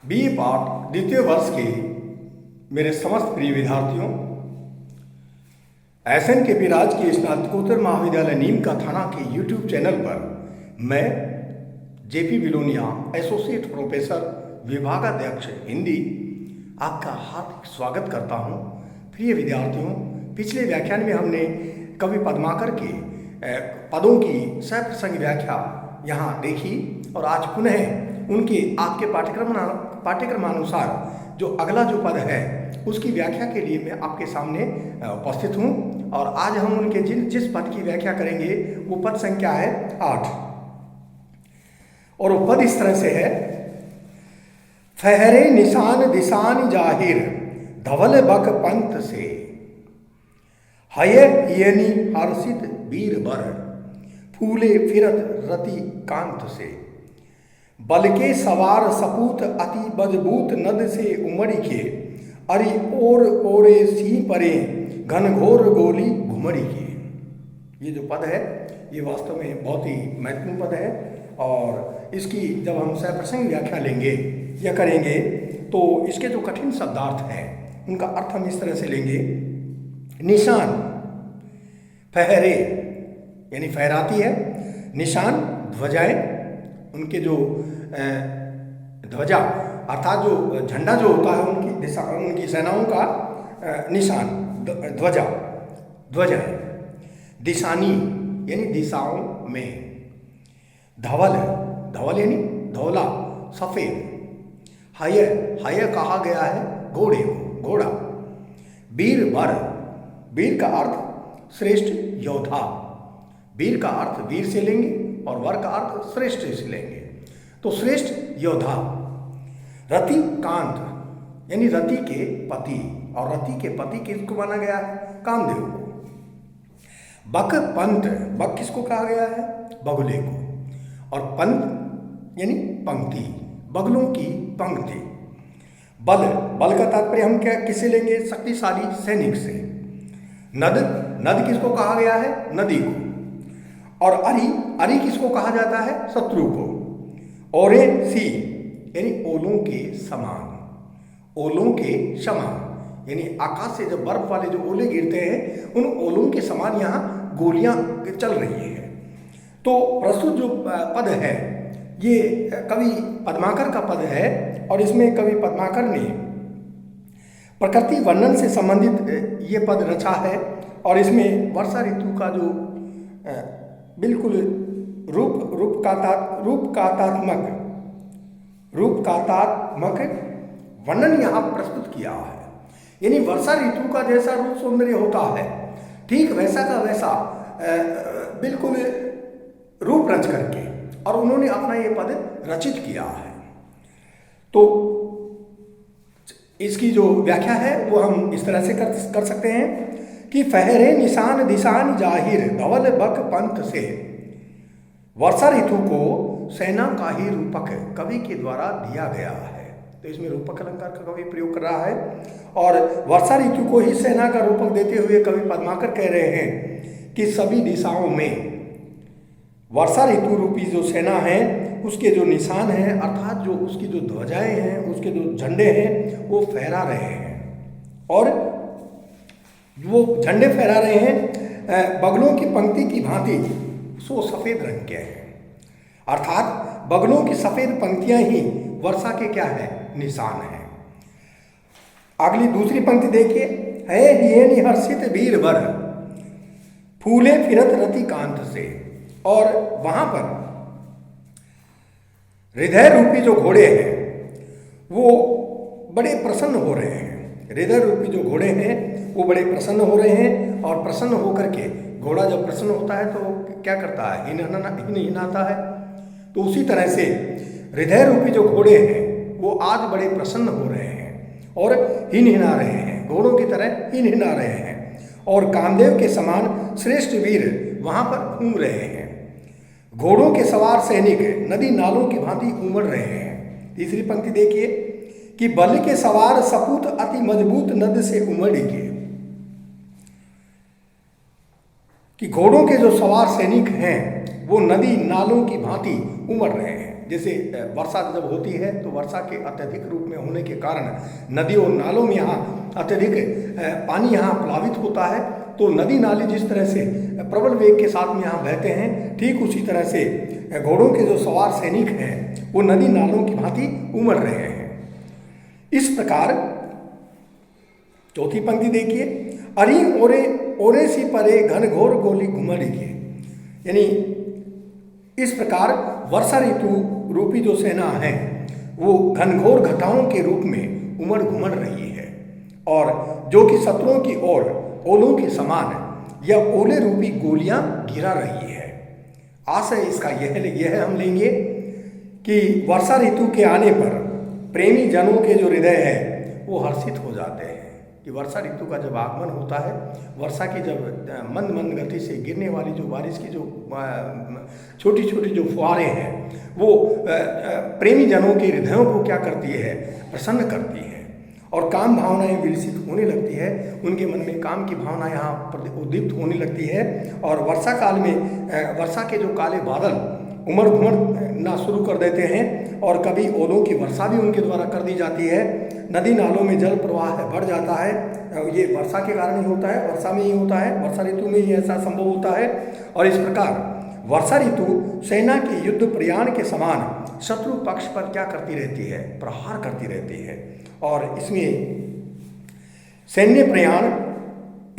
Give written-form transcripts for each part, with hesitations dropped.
BA पाठ द्वितीय वर्ष के मेरे समस्त प्रिय विद्यार्थियों, एसएन के पी राजकीय स्नातकोत्तर महाविद्यालय नीम का थाना के यूट्यूब चैनल पर मैं जेपी बिलोनिया एसोसिएट प्रोफेसर विभागाध्यक्ष हिंदी आपका हार्दिक स्वागत करता हूं। प्रिय विद्यार्थियों, पिछले व्याख्यान में हमने कवि पद्माकर के पदों की सप्रसंग व्याख्या यहाँ देखी और आज पुनः उनके आपके पाठ्यक्रमानुसार जो अगला जो पद है उसकी व्याख्या के लिए मैं आपके सामने उपस्थित हूँ। और आज हम उनके जिस पद की व्याख्या करेंगे वो पद संख्या है 8 और वो पद इस तरह से है। फहरे निशान दिशान जाहिर धवल बक पंत से, हय यनी हर्षित वीर बर फूले फिरत रति कांत से, बल के सवार सपूत अति मजबूत नद से उमड़ी के, अरि ओर ओरे सी परे घनघोर गोली घुमड़ी के। ये जो पद है ये वास्तव में बहुत ही महत्वपूर्ण पद है और इसकी जब हम सप्रसंग व्याख्या लेंगे या करेंगे तो इसके जो कठिन शब्दार्थ हैं उनका अर्थ हम इस तरह से लेंगे। निशान फहरे यानी फहराती है, निशान ध्वजाएं, उनके जो ध्वजा अर्थात जो झंडा जो होता है उनकी दिशा, उनकी सेनाओं का निशान ध्वजा ध्वजाएं, दिशानी यानी दिशाओं में, धवल धवल यानी धौला सफेद, हय हय कहा गया है घोड़े को घोड़ा, वीर वर वीर का अर्थ श्रेष्ठ योद्धा, वीर का अर्थ वीर से लेंगे और वर का अर्थ श्रेष्ठ से लेंगे तो श्रेष्ठ योद्धा, रति कांत यानी रति के पति, और रति के पति किसको माना गया है? कामदेव को। बक पंत, बक किसको कहा गया है? बगुले को। और पंत यानी पंक्ति, बगलों की पंक्ति। बल बल का तात्पर्य हम क्या किसे लेंगे? शक्तिशाली सैनिक से। नद नद किसको कहा गया है? नदी को। और अरि अरि किसको कहा जाता है? शत्रु को। ओरे सी यानी ओलों के समान, ओलों के समान यानी आकाश से जब बर्फ वाले जो ओले गिरते हैं उन ओलों के समान यहाँ गोलियां चल रही हैं। तो प्रस्तुत जो पद है ये कवि पद्माकर का पद है और इसमें कवि पद्माकर ने प्रकृति वर्णन से संबंधित ये पद रचा है और इसमें वर्षा ऋतु का जो बिल्कुल रूपकातात्मक वर्णन यहाँ प्रस्तुत किया है। यानी वर्षा ऋतु का जैसा रूप सौंदर्य होता है ठीक वैसा का वैसा बिल्कुल रूप रच करके और उन्होंने अपना ये पद रचित किया है। तो इसकी जो व्याख्या है वो हम इस तरह से कर सकते हैं कि फहरे निशान दिशान जाहिर धवल बक पंत से, वर्षा ऋतु को सेना का ही रूपक कवि के द्वारा दिया गया है। तो इसमें रूपक अलंकार का कवि प्रयोग कर रहा है और वर्षा ऋतु को ही सेना का रूपक देते हुए कवि पद्माकर कह रहे हैं कि सभी दिशाओं में वर्षा ऋतु रूपी जो सेना है उसके जो निशान हैं अर्थात जो उसकी जो ध्वजाएं हैं, उसके जो झंडे हैं वो फहरा रहे हैं और वो झंडे फहरा रहे हैं बगलों की पंक्ति की भांति सो सफेद रंग के हैं। अर्थात बगलों की सफेद पंक्तियां ही वर्षा के क्या है? निशान है। अगली दूसरी पंक्ति देखिए, है हियनि हर्षित वीर वर फूले फिरत रति कांत से, और वहां पर हृदय रूपी जो घोड़े हैं वो बड़े प्रसन्न हो रहे हैं। हृदय रूपी जो घोड़े हैं वो बड़े प्रसन्न हो रहे हैं और प्रसन्न होकर के घोड़ा जब प्रसन्न होता है तो क्या करता है? हिनहिनाता है। तो उसी तरह से हृदय रूपी जो घोड़े हैं वो आज बड़े प्रसन्न हो रहे हैं और हिनहिना रहे हैं, घोड़ों की तरह हिनहिना रहे हैं और कामदेव के समान श्रेष्ठ वीर वहां पर घूम रहे हैं। घोड़ों के सवार सैनिक नदी नालों की भांति उमड़ रहे हैं। तीसरी पंक्ति देखिए कि बल के सवार सपूत अति मजबूत नद से उमड़ी के, कि घोड़ों के जो सवार सैनिक हैं वो नदी नालों की भांति उमड़ रहे हैं। जैसे वर्षा जब होती है तो वर्षा के अत्यधिक रूप में होने के कारण नदियों नालों में यहाँ अत्यधिक पानी यहाँ प्लावित होता है। तो नदी नाले जिस तरह से प्रबल वेग के साथ में यहाँ बहते हैं, ठीक उसी तरह से घोड़ों के जो सवार सैनिक हैं वो नदी नालों की भांति उमड़ रहे हैं। इस प्रकार चौथी पंक्ति देखिए, अरी ओरे ओरे सी परे घन घोर गोली घुमड़ी के, यानी इस प्रकार वर्षा ऋतु रूपी जो सेना है वो घनघोर घटाओं के रूप में उमड़ घुमड़ रही है और जो कि शत्रुओं की ओर ओलों के समान या ओले रूपी गोलियां गिरा रही है। आशय इसका यह हम लेंगे कि वर्षा ऋतु के आने पर प्रेमी जनों के जो हृदय है वो हर्षित हो जाते हैं कि वर्षा ऋतु का जब आगमन होता है, वर्षा की जब मंद मंद गति से गिरने वाली जो बारिश की जो छोटी छोटी जो फुहारें हैं वो प्रेमी जनों के हृदयों को क्या करती है, प्रसन्न करती है और काम भावनाएं विकसित होने लगती है। उनके मन में काम की भावना यहाँ उद्दीप्त होने लगती है और वर्षा काल में वर्षा के जो काले बादल उमड़ घुमड़ना शुरू कर देते हैं और कभी ओलों की वर्षा भी उनके द्वारा कर दी जाती है। नदी नालों में जल प्रवाह बढ़ जाता है, ये वर्षा के कारण ही होता है, वर्षा में ही होता है, वर्षा ऋतु में ही ऐसा संभव होता है। और इस प्रकार वर्षा ऋतु सेना के युद्ध प्रयाण के समान शत्रु पक्ष पर क्या करती रहती है, प्रहार करती रहती है। और इसमें सैन्य प्रयाण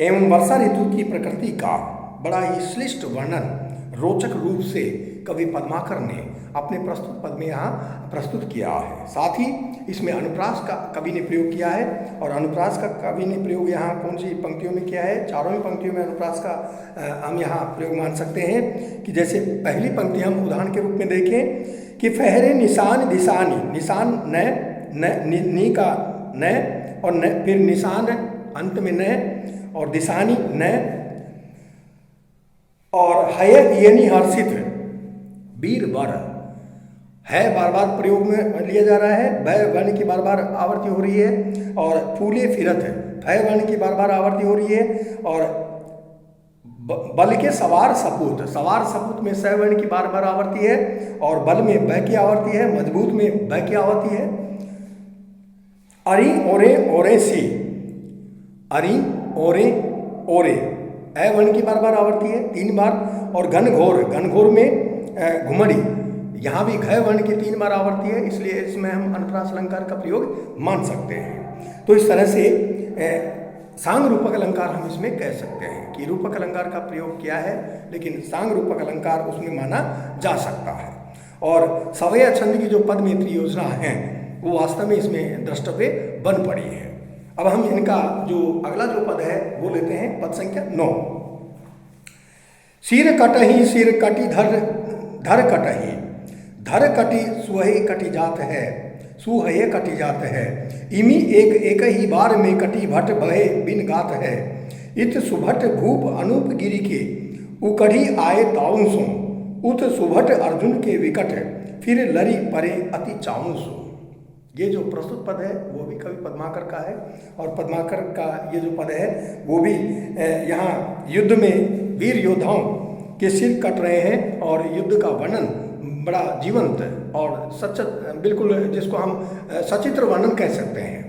एवं वर्षा ऋतु की प्रकृति का बड़ा ही श्लिष्ट वर्णन रोचक रूप से कवि पद्माकर ने अपने प्रस्तुत पद में यहाँ प्रस्तुत किया है। साथ ही इसमें अनुप्रास का कवि ने प्रयोग किया है और अनुप्रास का कवि ने प्रयोग यहाँ कौन सी पंक्तियों में किया है, चारों ही पंक्तियों में अनुप्रास का हम यहाँ प्रयोग मान सकते हैं। कि जैसे पहली पंक्ति हम उदाहरण के रूप में देखें कि फहरे निशान दिशानी, निशान नी का न और न, फिर निशान अंत में न और दिशानी न और हय यानी हर्षित वीर वर है बार बार प्रयोग में लिया जा रहा है, भय वर्ण की बार बार आवृत्ति हो रही है और फूले फिरत भय वर्ण की बार बार आवृत्ति हो रही है और बल के सवार सपूत में स वर्ण की बार बार आवृत्ति है और बल में ब की आवृत्ति है, मजबूत में ब की आवृत्ति है। अरी ओरे ओरे सी, अरी ओरे ओरे ए वर्ण की बार बार आवृत्ति है 3 बार और घनघोर में घुमड़ी, यहाँ भी घ वर्ण की 3 बार आवृत्ति है, इसलिए इसमें हम अनुप्रास अलंकार का प्रयोग मान सकते हैं। तो इस तरह से सांग रूपक अलंकार हम इसमें कह सकते हैं कि रूपक अलंकार का प्रयोग किया है लेकिन सांग रूपक अलंकार उसमें माना जा सकता है। और सवय छंद की जो पद मैत्री योजना है वो वास्तव में इसमें द्रष्टव्य बन पड़ी है। अब हम इनका जो अगला जो पद है वो लेते हैं पद संख्या 9। सिर कटी धर कटही, धर कटी सुहे कटी जात है, सुहये कटी जात है, इमी एक ही बार में कटी भट बहे बिन गात है, इत सुभट भूप अनूप गिरी के उकढ़ी आए ताउंसो, उत सुभट अर्जुन के विकट फिर लरी परे अति चाउंसो। ये जो प्रस्तुत पद है वो भी कवि पद्माकर का है और पद्माकर का ये जो पद है वो भी यहाँ युद्ध में वीर योद्धाओं के सिर कट रहे हैं और युद्ध का वर्णन बड़ा जीवंत और सचत, बिल्कुल जिसको हम सचित्र वर्णन कह सकते हैं,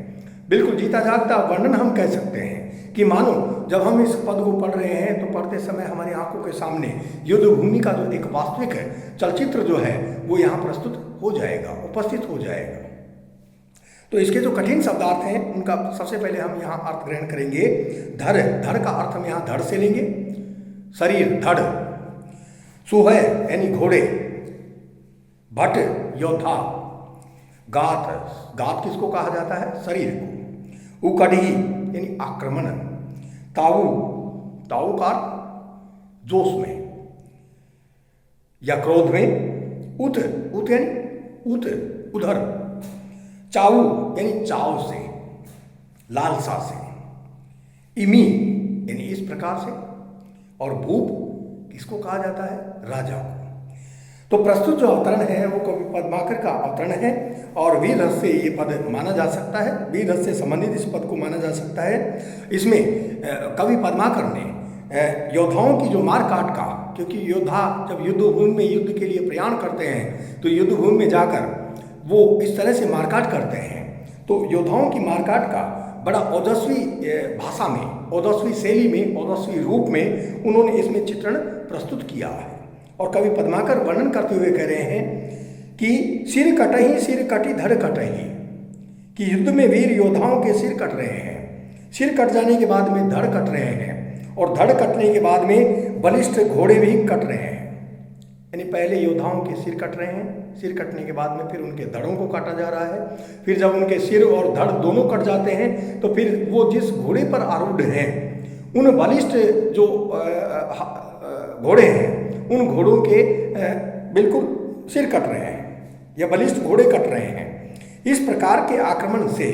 बिल्कुल जीता जागता वर्णन हम कह सकते हैं कि मानो जब हम इस पद को पढ़ रहे हैं तो पढ़ते समय हमारी आंखों के सामने युद्ध भूमि का जो एक वास्तविक चलचित्र जो है वो यहाँ प्रस्तुत हो जाएगा, उपस्थित हो जाएगा। तो इसके जो कठिन शब्दार्थ हैं उनका सबसे पहले हम यहाँ अर्थ ग्रहण करेंगे। धड़ का अर्थ हम यहाँ धड़ से लेंगे, शरीर धड़, सुहय यानी घोड़े, भट योद्धा, गात किसको कहा जाता है, शरीर को, उकढ़ी यानी आक्रमण, ताऊ का अर्थ जोश में या क्रोध में, उत यानी उधर, चाऊ यानी चाव से, लालसा से, इमी यानी इस प्रकार से और भूप किसको कहा जाता है, राजा को। तो प्रस्तुत जो अवतरण है वो कवि पद्माकर का अवतरण है और वीर रस से ये पद माना जा सकता है, वीर रस से संबंधित इस पद को माना जा सकता है। इसमें कवि पद्माकर ने योद्धाओं की जो मार काट का, क्योंकि योद्धा जब युद्ध भूमि में युद्ध के लिए प्रयाण करते हैं तो युद्ध भूमि में जाकर वो इस तरह से मारकाट करते हैं, तो योद्धाओं की मारकाट का बड़ा ओजस्वी भाषा में, ओजस्वी शैली में, ओजस्वी रूप में उन्होंने इसमें चित्रण प्रस्तुत किया है। और कवि पद्माकर वर्णन करते हुए कह रहे हैं कि सिर कटी धड़ कटही, कि युद्ध में वीर योद्धाओं के सिर कट रहे हैं, सिर कट जाने के बाद में धड़ कट रहे हैं, और धड़ कटने के बाद में बलिष्ठ घोड़े भी कट रहे हैं। यानी पहले योद्धाओं के सिर कट रहे हैं, सिर कटने के बाद में फिर उनके धड़ों को काटा जा रहा है, फिर जब उनके सिर और धड़ दोनों कट जाते हैं तो फिर वो जिस घोड़े पर आरूढ़ हैं उन बलिष्ठ जो घोड़े हैं उन घोड़ों के बिल्कुल सिर कट रहे हैं या बलिष्ठ घोड़े कट रहे हैं। इस प्रकार के आक्रमण से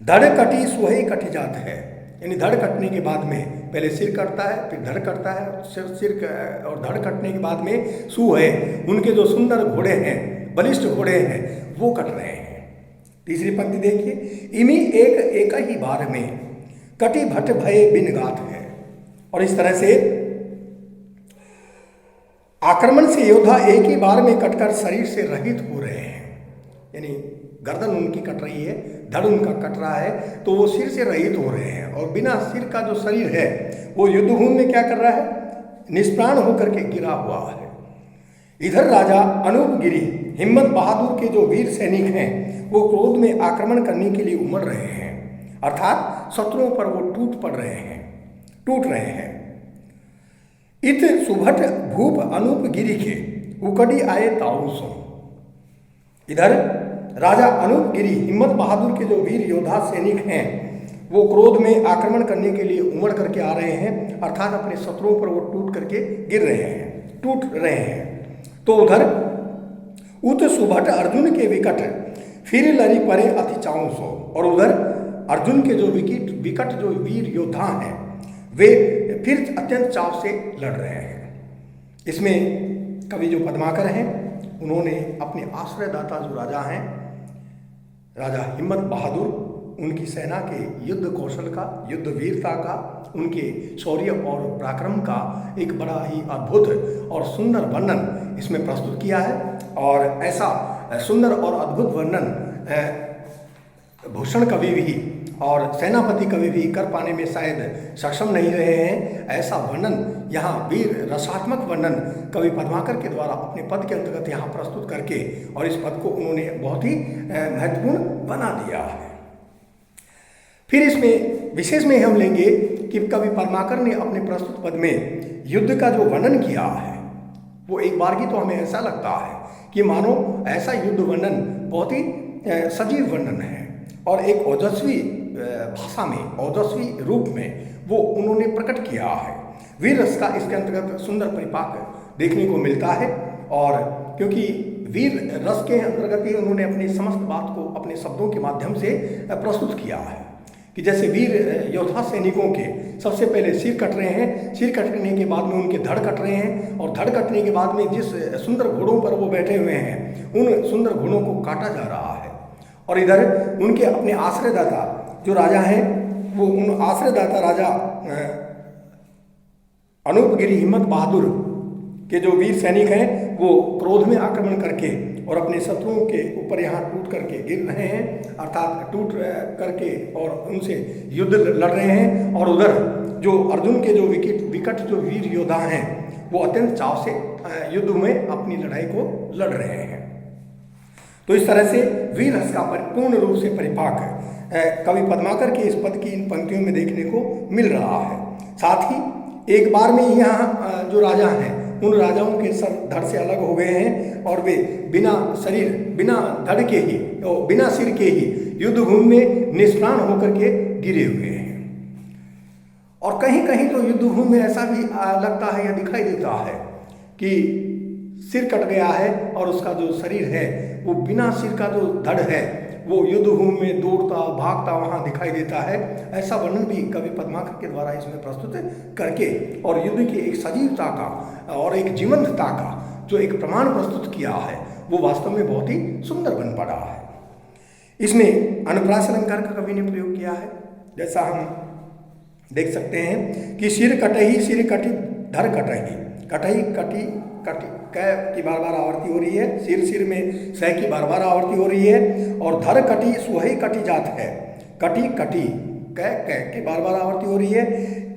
धड़ कटी सुहे कटी जात है, यानी धड़ कटने के बाद में पहले सिर कटता है, फिर धड़ कटता है, सिर और धड़ कटने के बाद में सुहे, उनके जो सुंदर घोड़े हैं, बलिष्ठ घोड़े हैं, वो कट रहे हैं। तीसरी पंक्ति देखिए, इमी एक ही बार में कटी भट भय बिन गात है। और इस तरह से आक्रमण से योद्धा एक ही बार में कटकर शरीर से रहित हो रहे हैं, यानी गर्दन उनकी कट रही है, धड़ उनका कट रहा है, तो वो सिर से रहित हो रहे हैं, और बिना सिर का जो शरीर है वो युद्ध भूमि में क्या कर रहा है, निष्प्राण होकर के गिरा हुआ है। इधर राजा अनूप गिरी हिम्मत बहादुर के जो वीर सैनिक हैं वो क्रोध में आक्रमण करने के लिए उमड़ रहे हैं, अर्थात शत्रुओं पर वो टूट रहे हैं। इत सुभट भूप अनूप गिरी के उकड़ी आए ताऊ सो। इधर राजा अनूप गिरी हिम्मत बहादुर के जो वीर योद्धा सैनिक हैं वो क्रोध में आक्रमण करने के लिए उमड़ करके आ रहे हैं, अर्थात अपने शत्रुओं पर वो टूट रहे हैं। तो उधर उत सुभट अर्जुन के विकट फिर लड़ी परे अति चाऊ सो, और उधर अर्जुन के जो विकट जो वीर योद्धा हैं वे फिर अत्यंत चाव से लड़ रहे हैं। इसमें कवि जो पद्माकर हैं उन्होंने अपने आश्रयदाता जो राजा हैं, राजा हिम्मत बहादुर, उनकी सेना के युद्ध कौशल का, युद्ध वीरता का, उनके शौर्य और पराक्रम का एक बड़ा ही अद्भुत और सुंदर वर्णन इसमें प्रस्तुत किया है। और ऐसा सुंदर और अद्भुत वर्णन भूषण कवि भी और सेनापति कवि भी कर पाने में शायद सक्षम नहीं रहे हैं। ऐसा वर्णन यहाँ वीर रसात्मक वर्णन कवि पद्माकर के द्वारा अपने पद के अंतर्गत यहाँ प्रस्तुत करके और इस पद को उन्होंने बहुत ही महत्वपूर्ण बना दिया है। फिर इसमें विशेष में हम लेंगे कि कवि पद्माकर ने अपने प्रस्तुत पद में युद्ध का जो वर्णन किया है वो एक बार की तो हमें ऐसा लगता है कि मानो ऐसा युद्ध वर्णन बहुत ही सजीव वर्णन है और एक ओजस्वी भाषा में, ओजस्वी रूप में वो उन्होंने प्रकट किया है। वीर रस का इसके अंतर्गत सुंदर परिपाक देखने को मिलता है, और क्योंकि वीर रस के अंतर्गत ही उन्होंने अपनी समस्त बात को अपने शब्दों के माध्यम से प्रस्तुत किया है कि जैसे वीर योद्धा सैनिकों के सबसे पहले सिर कट रहे हैं, सिर कटने के बाद में उनके धड़ कट रहे हैं, और धड़ कटने के बाद में जिस सुंदर घोड़ों पर वो बैठे हुए हैं उन सुंदर घोड़ों को काटा जा रहा है। और इधर उनके अपने आश्रयदाता जो राजा हैं वो उन आश्रयदाता राजा अनूप गिरी हिम्मत बहादुर के जो वीर सैनिक हैं वो क्रोध में आक्रमण करके और अपने शत्रुओं के ऊपर यहाँ टूट करके गिर रहे हैं, अर्थात टूट करके और उनसे युद्ध लड़ रहे हैं। और उधर जो अर्जुन के जो विकट जो वीर योद्धा हैं वो अत्यंत चाव से युद्ध में अपनी लड़ाई को लड़ रहे हैं। तो इस तरह से वीर रस का पूर्ण रूप से परिपाक कवि पद्माकर के इस पद की इन पंक्तियों में देखने को मिल रहा है। साथ ही एक बार में यहाँ जो राजा हैं उन राजाओं के सर धड़ से अलग हो गए हैं और वे बिना शरीर, बिना धड़ के ही, बिना सिर के ही युद्ध भूमि में निष्प्राण होकर के गिरे हुए हैं। और कहीं कहीं तो युद्ध भूमि में ऐसा भी लगता है या दिखाई देता है कि सिर कट गया है और उसका जो शरीर है वो बिना सिर का जो धड़ है वो युद्ध भूमि में दौड़ता भागता वहाँ दिखाई देता है। ऐसा वर्णन भी कवि पद्माकर के द्वारा इसमें प्रस्तुत करके और युद्ध की एक सजीवता का और एक जीवंतता का जो एक प्रमाण प्रस्तुत किया है वो वास्तव में बहुत ही सुंदर बन पड़ा है। इसमें अनुप्रास अलंकार का कवि ने प्रयोग किया है। जैसा हम देख सकते हैं कि सिर कटही सिर कटी धर कटही, कटही कटी कटी कै की बार बार आवर्ती हो रही है, सिर सिर में सह की बार बार आवर्ती हो रही है, और धर कटी सुहई कटी जात है, कटी कटी कै कै की बार बार आवर्ती हो रही है।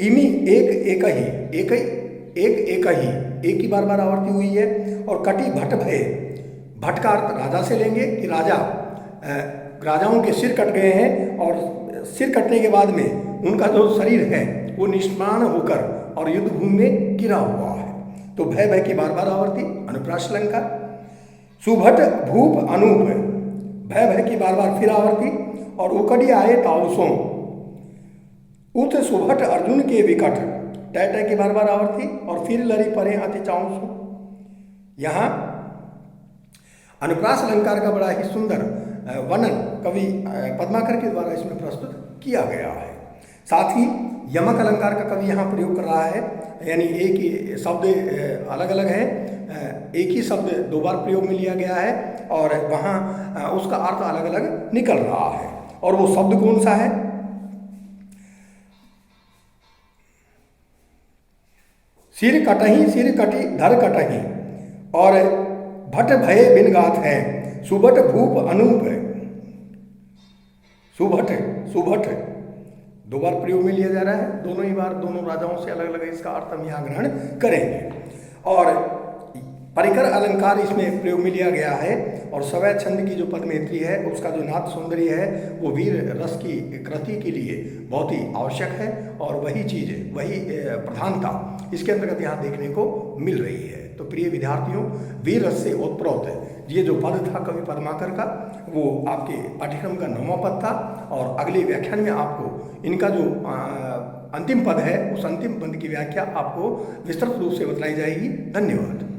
इमी एक एक ही एक एक ही एक की बार बार आवर्ती हुई है। और कटी भट भय, भट का अर्थ राजा से लेंगे कि राजाओं के सिर कट गए हैं और सिर कटने के बाद में उनका जो शरीर है वो निष्प्राण होकर और युद्ध भूमि में गिरा हुआ है। तो भय भय की बार बार आवर्ती अनुप्रास अलंकार। सुभट भूप अनूप, भय भय की बार बार फिर आवर्ती। और उकड़ी आए ताउसों, उत सुभट अर्जुन के विकट, टय टय की बार बार आवर्ती। और फिर लड़ी परे अति चाउसों। यहाँ अनुप्रास अलंकार का बड़ा ही सुंदर वर्णन कवि पद्माकर के द्वारा इसमें प्रस्तुत किया गया है। साथ ही यमक अलंकार का कवि यहाँ प्रयोग कर रहा है, यानी एक ही शब्द अलग अलग है, एक ही शब्द दो बार प्रयोग में लिया गया है और वहाँ उसका अर्थ अलग अलग निकल रहा है। और वो शब्द कौन सा है? सिर कटी धर कटही, और भट भय बिन गात है, सुभट भूप अनूप। सुभट दो बार प्रयोग में लिया जा रहा है, दोनों ही बार दोनों राजाओं से अलग अलग इसका अर्थ हम यहाँ ग्रहण करेंगे। और परिकर अलंकार इसमें प्रयोग में लिया गया है। और सवय छंद की जो पदमेत्री है उसका जो नाद सौंदर्य है वो वीर रस की कृति के लिए बहुत ही आवश्यक है, और वही चीज़ वही प्रधानता इसके अंतर्गत यहाँ देखने को मिल रही है। तो प्रिय विद्यार्थियों, वीर रस से ओतप्रोत ये जो पद था कवि पद्माकर का, वो आपके पाठ्यक्रम का 9वां पद था। और अगले व्याख्यान में आपको इनका जो अंतिम पद है उस अंतिम पद की व्याख्या आपको विस्तृत रूप से बताई जाएगी। धन्यवाद।